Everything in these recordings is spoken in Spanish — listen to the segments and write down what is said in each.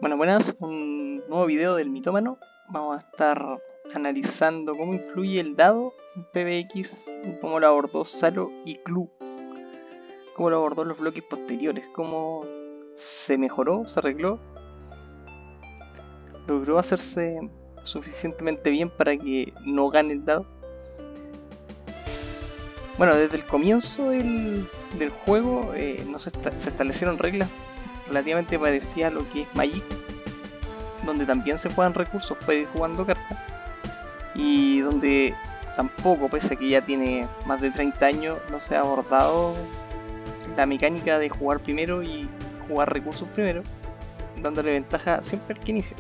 Bueno, buenas, un nuevo video del mitómano. Vamos a estar analizando cómo influye el dado en PBX, cómo lo abordó Salo y Clu, cómo lo abordó los bloques posteriores, cómo se mejoró, se arregló, logró hacerse suficientemente bien para que no gane el dado. Bueno, desde el comienzo del juego se establecieron reglas relativamente parecidas a lo que es Magic, donde también se juegan recursos para ir jugando cartas, y donde tampoco, pese a que ya tiene más de 30 años, no se ha abordado la mecánica de jugar primero y jugar recursos primero, dándole ventaja siempre al que inicia.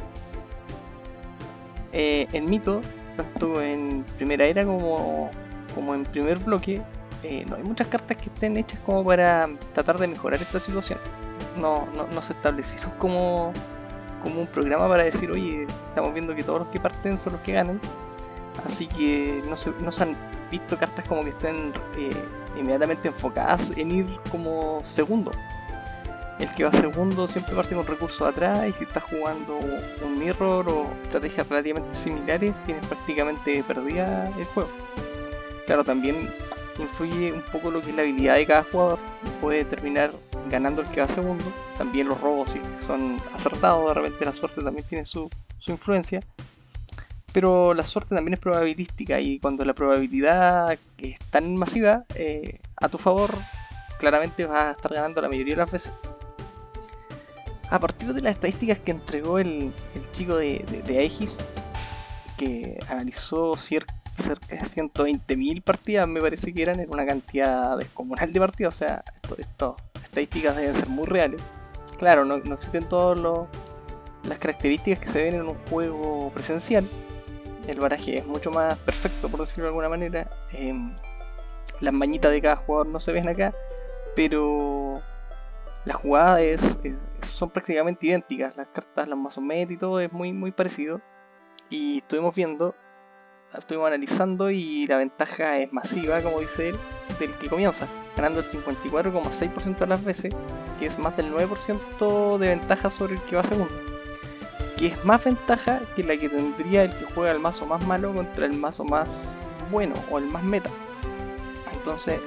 En Mito, tanto en primera era como en primer bloque, no hay muchas cartas que estén hechas como para tratar de mejorar esta situación. No se establecieron como un programa para decir, oye, estamos viendo que todos los que parten son los que ganan, así que no se han visto cartas como que estén inmediatamente enfocadas en ir como segundo. El que va segundo siempre parte con recursos atrás, y si estás jugando un mirror o estrategias relativamente similares, tienes prácticamente perdida el juego. Claro, también influye un poco lo que es la habilidad de cada jugador, puede terminar ganando el que va segundo. También los robos, si son acertados, de repente la suerte también tiene su influencia, pero la suerte también es probabilística, y cuando la probabilidad es tan masiva a tu favor, claramente vas a estar ganando la mayoría de las veces. A partir de las estadísticas que entregó el chico de Aegis, que analizó cerca de 120.000 partidas, me parece que eran, en una cantidad descomunal de partidas. O sea, estas estadísticas deben ser muy reales. Claro, no existen todas las características que se ven en un juego presencial. El baraje es mucho más perfecto, por decirlo de alguna manera. Las mañitas de cada jugador no se ven acá, pero las jugadas son prácticamente idénticas. Las cartas, los mazos meta y todo es muy parecido. Y estuvimos analizando, y la ventaja es masiva, como dice él, del que comienza, ganando el 54,6% de las veces, que es más del 9% de ventaja sobre el que va segundo, que es más ventaja que la que tendría el que juega el mazo más malo contra el mazo más bueno o el más meta. Entonces,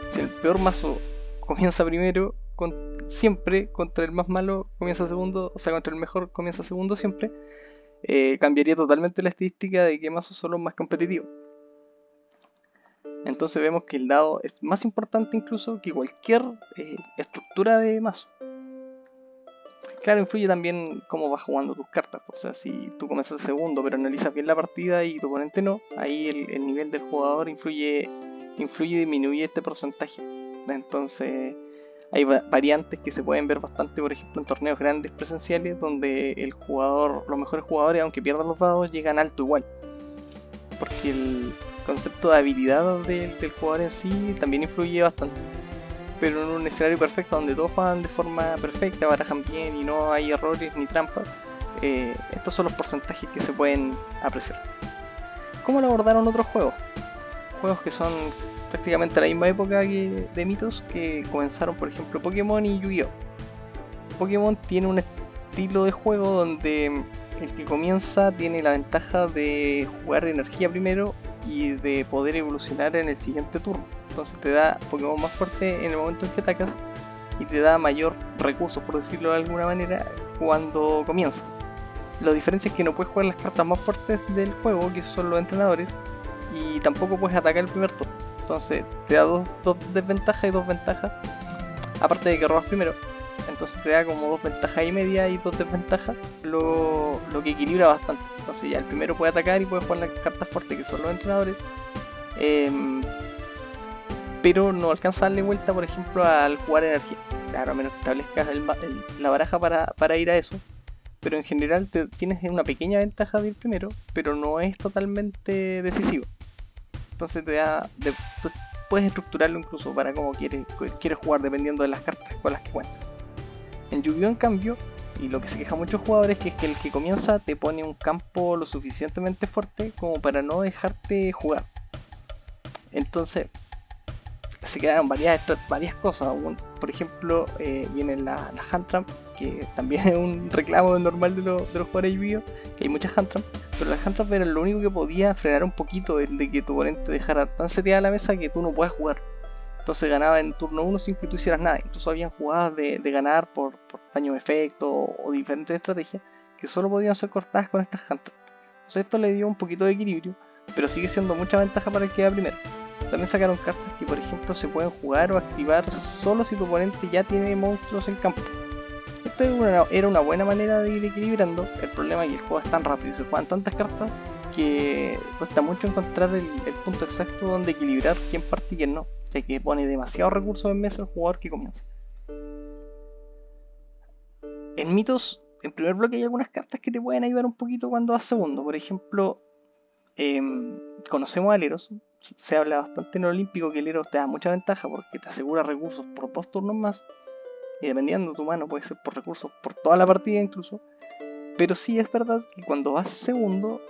si el peor mazo comienza primero, siempre contra el más malo comienza segundo, o sea, contra el mejor comienza segundo siempre, cambiaría totalmente la estadística de qué mazos son los más competitivos. Entonces vemos que el dado es más importante incluso que cualquier estructura de mazo. Claro, influye también cómo vas jugando tus cartas. O sea, si tú comienzas segundo pero analizas bien la partida y tu oponente no, ahí el nivel del jugador influye y disminuye este porcentaje. Entonces hay variantes que se pueden ver bastante, por ejemplo, en torneos grandes presenciales, donde los mejores jugadores, aunque pierdan los dados, llegan alto igual. Porque el concepto de habilidad del jugador en sí también influye bastante. Pero en un escenario perfecto, donde todos juegan de forma perfecta, barajan bien y no hay errores ni trampas, estos son los porcentajes que se pueden apreciar. ¿Cómo lo abordaron otros juegos? Juegos que son prácticamente a la misma época de Mitos, que comenzaron, por ejemplo, Pokémon y Yu-Gi-Oh! Pokémon tiene un estilo de juego donde el que comienza tiene la ventaja de jugar energía primero y de poder evolucionar en el siguiente turno. Entonces te da Pokémon más fuerte en el momento en que atacas, y te da mayor recursos, por decirlo de alguna manera, cuando comienzas. La diferencia es que no puedes jugar las cartas más fuertes del juego, que son los entrenadores, y tampoco puedes atacar el primer turno. Entonces te da dos desventajas y dos ventajas, aparte de que robas primero. Entonces te da como 2 ventajas y media y 2 desventajas, lo que equilibra bastante. Entonces ya el primero puede atacar y puede jugar las cartas fuertes, que son los entrenadores, pero no alcanza a darle vuelta, por ejemplo, al jugar energía. Claro, a menos que establezcas la baraja para ir a eso. Pero en general tienes una pequeña ventaja del primero, pero no es totalmente decisivo. Entonces tú puedes estructurarlo incluso para cómo quieres jugar, dependiendo de las cartas con las que cuentas. En Yu-Gi-Oh! En cambio, y lo que se queja muchos jugadores, que es que el que comienza te pone un campo lo suficientemente fuerte como para no dejarte jugar. Entonces, se crearon varias cosas. Por ejemplo, viene la hand trap, que también es un reclamo normal de los jugadores Yu-Gi-Oh, que hay muchas hand trap, pero las hand trap eran lo único que podía frenar un poquito el de que tu oponente dejara tan seteada la mesa que tú no puedas jugar. Entonces ganaba en turno 1 sin que tú hicieras nada. Incluso habían jugadas de ganar por daño de efecto o diferentes estrategias que solo podían ser cortadas con estas hand trap. Entonces esto le dio un poquito de equilibrio, pero sigue siendo mucha ventaja para el que va primero. También sacaron cartas que, por ejemplo, se pueden jugar o activar solo si tu oponente ya tiene monstruos en campo. Esto era una buena manera de ir equilibrando. El problema es que el juego es tan rápido y se juegan tantas cartas que cuesta mucho encontrar el punto exacto donde equilibrar quién parte y quién no, ya que pone demasiados recursos en mesa el jugador que comienza. En Mitos, en primer bloque hay algunas cartas que te pueden ayudar un poquito cuando vas segundo. Por ejemplo, conocemos al Eros. Se habla bastante en el Olímpico que el Eros te da mucha ventaja porque te asegura recursos por 2 turnos más. Y dependiendo de tu mano puede ser por recursos por toda la partida incluso. Pero sí es verdad que cuando vas segundo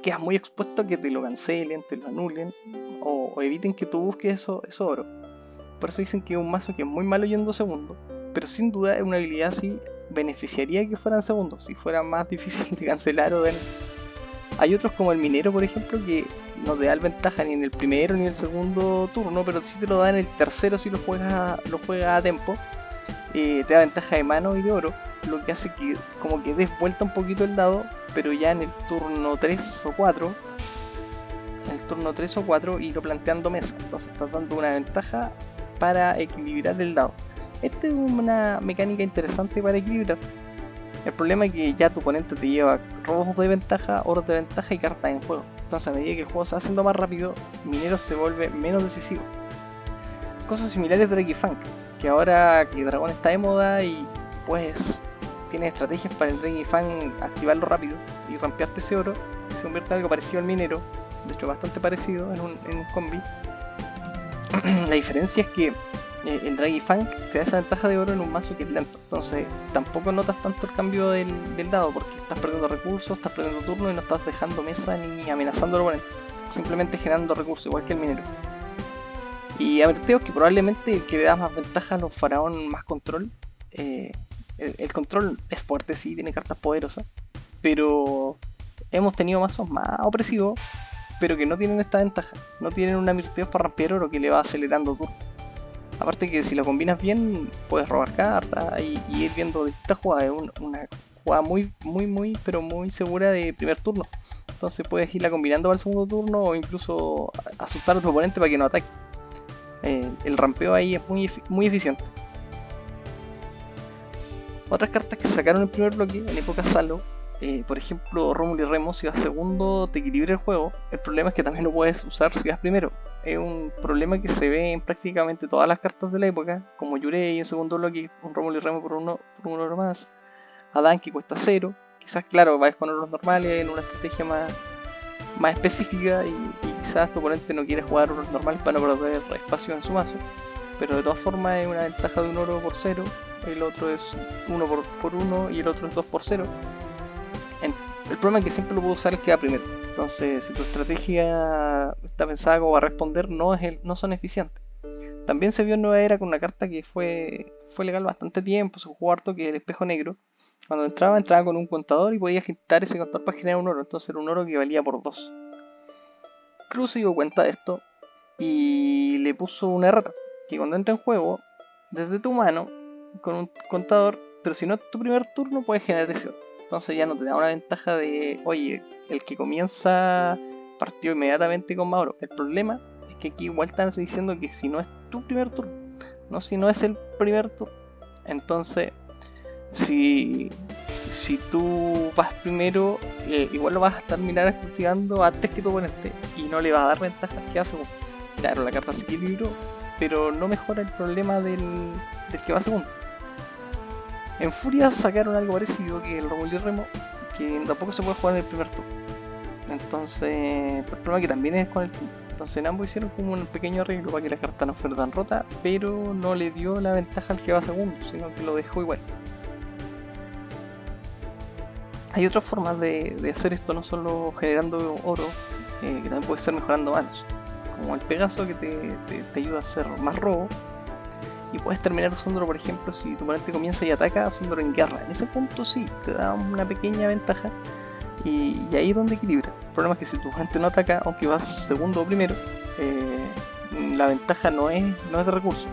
quedas muy expuesto a que te lo cancelen, te lo anulen o eviten que tú busques eso oro. Por eso dicen que es un mazo que es muy malo yendo segundo. Pero sin duda es una habilidad así beneficiaría que fueran segundos, si fuera más difícil de cancelar o de... Hay otros como el minero, por ejemplo, que no te da ventaja ni en el primero ni en el segundo turno, pero sí te lo da en el tercero si lo juegas a tiempo. Te da ventaja de mano y de oro, lo que hace que como que des vuelta un poquito el dado, pero ya en el turno 3 o 4, y lo planteando mesa. Entonces estás dando una ventaja para equilibrar el dado. Esta es una mecánica interesante para equilibrar. El problema es que ya tu oponente te lleva robos de ventaja, oros de ventaja y cartas en juego. Entonces a medida que el juego se va haciendo más rápido, Minero se vuelve menos decisivo. Cosas similares de Dragifunk, que ahora que Dragón está de moda y pues tienes estrategias para el Dragifunk activarlo rápido y rampearte ese oro, y se convierte en algo parecido al Minero, de hecho bastante parecido en un combi. La diferencia es que el Dragifunk te da esa ventaja de oro en un mazo que es lento, entonces tampoco notas tanto el cambio del dado porque estás perdiendo recursos, estás perdiendo turno y no estás dejando mesa ni amenazando al oponente, simplemente generando recursos, igual que el minero. Y advertimos que probablemente el que le da más ventaja a los faraón más control, el control es fuerte, sí, tiene cartas poderosas, pero hemos tenido mazos más opresivos, pero que no tienen esta ventaja, no tienen una Mirteos para rampear oro que le va acelerando turno. Aparte que si lo combinas bien, puedes robar cartas y ir viendo distintas jugadas. Es una jugada pero muy segura de primer turno. Entonces puedes irla combinando para el segundo turno o incluso asustar a tu oponente para que no ataque. El rampeo ahí es muy eficiente. Otras cartas que sacaron en el primer bloque, en época Salo, por ejemplo Rómulo y Remo, si vas segundo te equilibra el juego. El problema es que también lo puedes usar si vas primero. Es un problema que se ve en prácticamente todas las cartas de la época, como Yurei en segundo bloque, un Rómulo y Remo por un oro más, Adán que cuesta 0, quizás claro, vais con oros normales en una estrategia más específica y quizás tu oponente no quiere jugar oros normales para no perder espacio en su mazo, pero de todas formas es una ventaja de un oro por 0, el otro es 1 por 1 y el otro es 2 por 0. El problema es que siempre lo puedo usar el que va primero. Entonces, si tu estrategia está pensada como para responder, no son eficientes. También se vio en Nueva Era con una carta que fue legal bastante tiempo, se jugó harto, que es el espejo negro. Cuando entraba con un contador y podías quitar ese contador para generar un oro. Entonces era un oro que valía por 2. Cruz se dio cuenta de esto y le puso una errata, que cuando entra en juego, desde tu mano, con un contador, pero si no es tu primer turno, puedes generar ese oro. Entonces ya no te da una ventaja de, oye, el que comienza partió inmediatamente con más oro. El problema es que aquí igual están diciendo que si no es tu primer turno, no si no es el primer turno. Entonces, si tú vas primero, igual lo vas a terminar cultivando antes que tu oponente y no le vas a dar ventaja al que va segundo. Claro, la carta se equilibró, pero no mejora el problema del que va segundo. En Furia sacaron algo parecido que el Rómulo y Remo, que tampoco se puede jugar en el primer turno. Entonces, el problema que también es con el turno. Entonces en ambos hicieron como un pequeño arreglo para que la carta no fuera tan rota, pero no le dio la ventaja al que va segundo, sino que lo dejó igual. Hay otras formas de hacer esto, no solo generando oro, que también puede ser mejorando manos. como el Pegaso, que te ayuda a hacer más robo. Y puedes terminar usándolo, por ejemplo, si tu oponente comienza y ataca, usándolo en guerra. En ese punto sí, te da una pequeña ventaja. Y ahí es donde equilibra. El problema es que si tu oponente no ataca, aunque vas segundo o primero, la ventaja no es de recursos.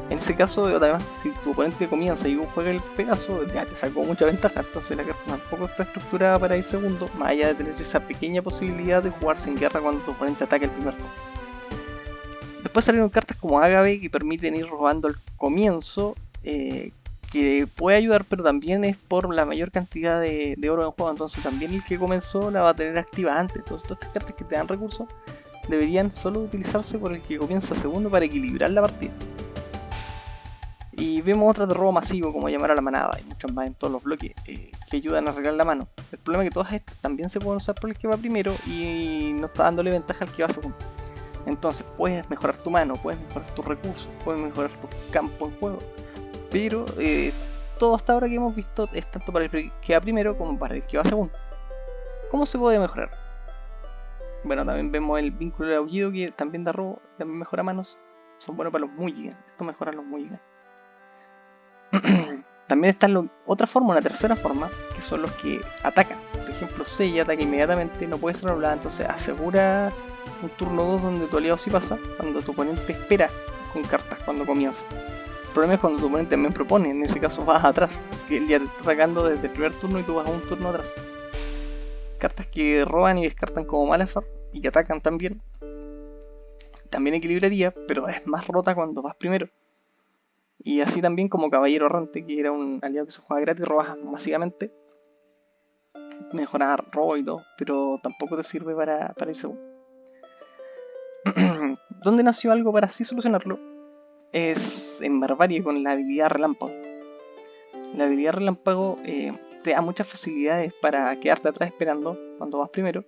En ese caso, además, si tu oponente comienza y juega el Pegaso, ya te sacó mucha ventaja. Entonces la carta tampoco está estructurada para ir segundo, más allá de tener esa pequeña posibilidad de jugarse en guerra cuando tu oponente ataca el primer turno. Después salieron cartas como Agave que permiten ir robando al comienzo, que puede ayudar, pero también es por la mayor cantidad de oro en juego. Entonces también el que comenzó la va a tener activa antes. Entonces todas estas cartas que te dan recursos deberían solo utilizarse por el que comienza segundo para equilibrar la partida. Y vemos otras de robo masivo, como llamar a la manada, y muchas más en todos los bloques, que ayudan a arreglar la mano. El problema es que todas estas también se pueden usar por el que va primero y no está dándole ventaja al que va segundo. Entonces puedes mejorar tu mano, puedes mejorar tus recursos, puedes mejorar tu campo en juego. Pero todo hasta ahora que hemos visto es tanto para el que va primero como para el que va segundo. ¿Cómo se puede mejorar? Bueno, también vemos el vínculo del aullido, que también da robo, también mejora manos. Son buenos para los mulligans. Esto mejora los mulligans. También está otra forma, una tercera forma, que son los que atacan. Por ejemplo, Seiya ataca inmediatamente, no puede ser anulada, entonces asegura un turno 2 donde tu aliado sí pasa, cuando tu oponente espera con cartas cuando comienza. El problema es cuando tu oponente me propone, en ese caso vas atrás, que él ya te está atacando desde el primer turno y tú vas a un turno atrás. Cartas que roban y descartan como Malazar y que atacan también equilibraría, pero es más rota cuando vas primero. Y así también como Caballero Errante, que era un aliado que se juega gratis, robas masivamente, mejorar robo y todo, pero tampoco te sirve para ir segundo. ¿Dónde nació algo para así solucionarlo? Es en Barbarie con la habilidad Relámpago. La habilidad Relámpago te da muchas facilidades para quedarte atrás esperando cuando vas primero,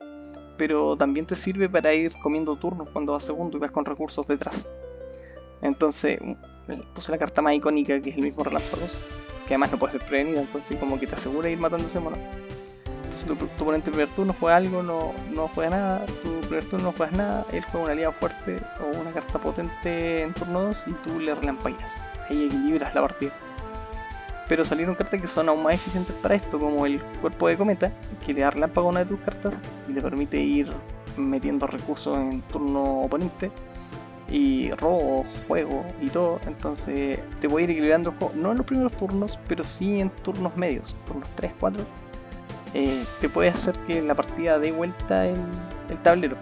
pero también te sirve para ir comiendo turnos cuando vas segundo y vas con recursos detrás. Entonces puse la carta más icónica, que es el mismo Relámpagos, que además no puede ser prevenida, entonces como que te asegura ir matando ese mono. Entonces tu oponente en primer turno juega algo, no juega nada, tu primer turno no juegas nada, él juega un aliado fuerte o una carta potente en turno 2 y tú le relampagueas. Ahí equilibras la partida. Pero salieron cartas que son aún más eficientes para esto, como el Cuerpo de Cometa, que le da relámpago a una de tus cartas y te permite ir metiendo recursos en turno oponente, y robo, juego y todo. Entonces te voy a ir equilibrando el juego, no en los primeros turnos, pero sí en turnos medios, turnos 3, 4. Te puede hacer que la partida dé vuelta el tablero.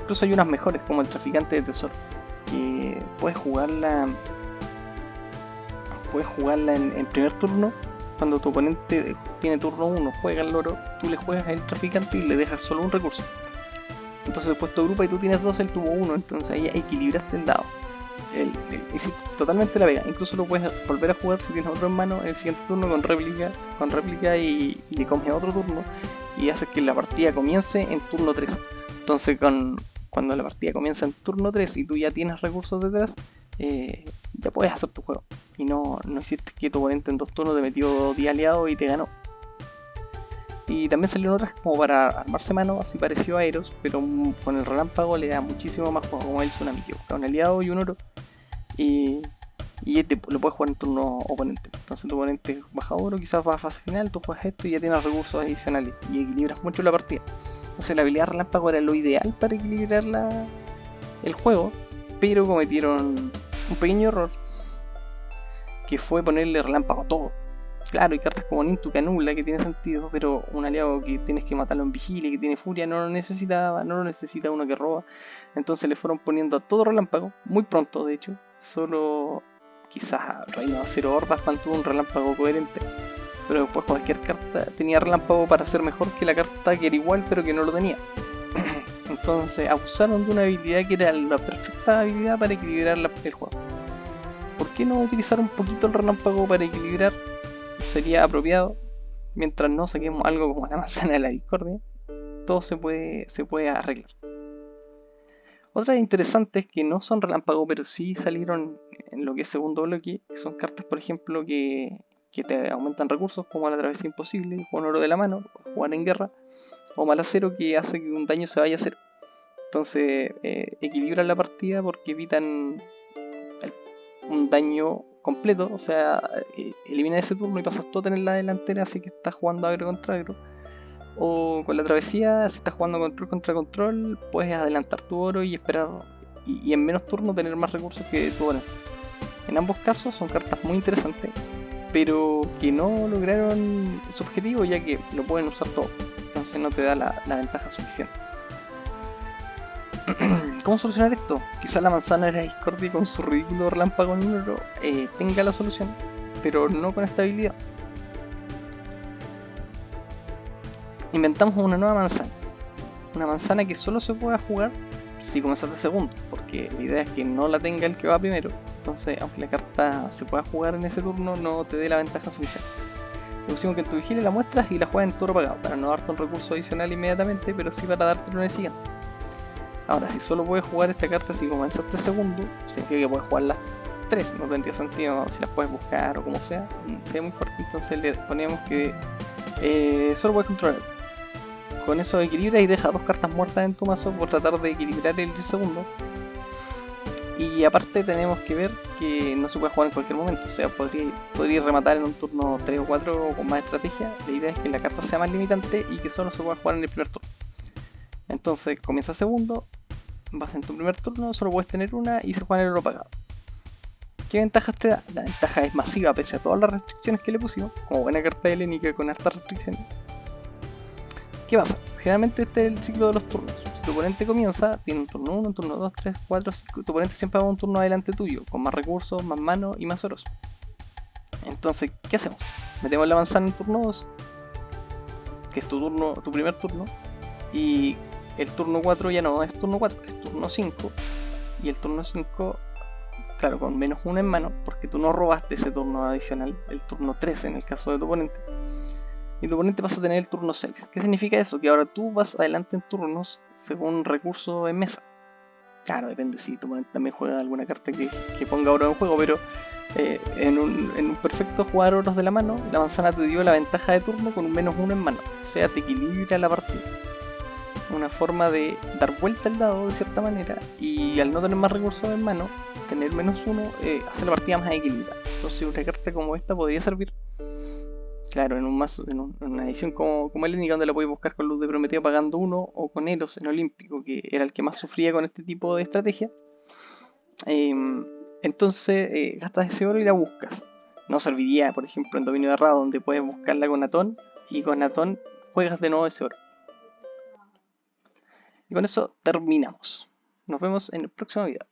Incluso hay unas mejores, como el Traficante de Tesoro, que puedes jugarla en primer turno. Cuando tu oponente tiene turno 1, juega el loro, tú le juegas al Traficante y le dejas solo un recurso. Entonces después tu grupo y tú tienes 2, él tuvo 1, entonces ahí equilibraste el dado. Hiciste totalmente la pega. Incluso lo puedes volver a jugar si tienes otro en mano en el siguiente turno con réplica y le comes otro turno y haces que la partida comience en turno 3. Entonces cuando la partida comienza en turno 3 y tú ya tienes recursos detrás, ya puedes hacer tu juego. Y no hiciste que tu oponente en 2 turnos te metió 10 aliados y te ganó. Y también salieron otras como para armarse mano, así parecido a Eros, pero con el relámpago le da muchísimo más juego, como el Tsunami, que busca un aliado y un oro, y lo puedes jugar en turno oponente. Entonces tu oponente baja oro, quizás va a fase final, tú juegas esto y ya tienes recursos adicionales, y equilibras mucho la partida. Entonces la habilidad relámpago era lo ideal para equilibrar el juego, pero cometieron un pequeño error, que fue ponerle relámpago a todo. Claro, hay cartas como Nintu que anula, que tiene sentido, pero un aliado que tienes que matarlo en vigilia, que tiene furia, no lo necesita uno que roba. Entonces le fueron poniendo a todo relámpago, muy pronto de hecho. Solo quizás Reino de Acero Hordas mantuvo un relámpago coherente, pero después cualquier carta tenía relámpago para ser mejor que la carta que era igual pero que no lo tenía. Entonces abusaron de una habilidad que era la perfecta habilidad para equilibrar el juego. ¿Por qué no utilizar un poquito el relámpago para equilibrar? Sería apropiado. Mientras no saquemos algo como la manzana de la discordia, todo se puede arreglar. Otras interesantes que no son relámpago, pero sí salieron en lo que es segundo bloque, que son cartas, por ejemplo, que te aumentan recursos, como la travesía imposible, jugar oro de la mano, jugar en guerra, o Malacero, que hace que un daño se vaya a cero. Entonces equilibran la partida porque evitan un daño completo, o sea, eliminas ese turno y pasas todo a tener la delantera, así que estás jugando agro contra agro. O con la travesía, si estás jugando control contra control, puedes adelantar tu oro y esperar, y en menos turnos tener más recursos que tu oponente. En ambos casos son cartas muy interesantes, pero que no lograron su objetivo, ya que lo pueden usar todo, entonces no te da la ventaja suficiente. ¿Cómo solucionar esto? Quizás la manzana era discordia con su ridículo relámpago en oro tenga la solución, pero no con esta habilidad. Inventamos una nueva manzana. Una manzana que solo se pueda jugar si comenzaste segundo, porque la idea es que no la tenga el que va primero. Entonces, aunque la carta se pueda jugar en ese turno, no te dé la ventaja suficiente. Lo pusimos que en tu vigilia la muestras y la juegas en turno pagado, para no darte un recurso adicional inmediatamente, pero sí para dártelo en el siguiente. Ahora, si solo puedes jugar esta carta si comenzaste segundo, significa que puedes jugar las 3, no tendría sentido si las puedes buscar o como sea, sería muy fuerte, entonces le poníamos que solo puedes controlar. Con eso equilibra y deja 2 cartas muertas en tu mazo por tratar de equilibrar el segundo. Y aparte tenemos que ver que no se puede jugar en cualquier momento, o sea, podría rematar en un turno 3 o 4 con más estrategia. La idea es que la carta sea más limitante y que solo se pueda jugar en el primer turno. Entonces comienza segundo, vas en tu primer turno, solo puedes tener una y se juega en el oro pagado. ¿Qué ventajas te da? La ventaja es masiva pese a todas las restricciones que le pusimos, como buena carta helénica con hartas restricciones. ¿Qué pasa? Generalmente este es el ciclo de los turnos. Si tu oponente comienza, tiene un turno 1, un turno 2, 3, 4, 5. Tu oponente siempre va un turno adelante tuyo, con más recursos, más manos y más oros. Entonces, ¿qué hacemos? Metemos la manzana en turno 2, que es tu primer turno, y el turno 4 ya no es turno 4, es turno 5. Y el turno 5, claro, con menos 1 en mano, porque tú no robaste ese turno adicional, el turno 13 en el caso de tu oponente. Y tu oponente pasa a tener el turno 6. ¿Qué significa eso? Que ahora tú vas adelante en turnos según recurso en mesa. Claro, depende si tu oponente también juega alguna carta que ponga oro en juego, pero en un perfecto jugar oros de la mano, la manzana te dio la ventaja de turno con un menos 1 en mano. O sea, te equilibra la partida. Una forma de dar vuelta al dado de cierta manera, y al no tener más recursos en mano, tener menos 1 hace la partida más equilibrada. Entonces una carta como esta podría servir. Claro, en un mazo, en una edición como Helénica, donde la podéis buscar con Luz de Prometeo pagando 1, o con Eros en Olímpico, que era el que más sufría con este tipo de estrategia. Entonces gastas ese oro y la buscas. No serviría, por ejemplo, en Dominio de Ra, donde puedes buscarla con Atón, y con Atón juegas de nuevo ese oro. Y con eso terminamos. Nos vemos en el próximo video.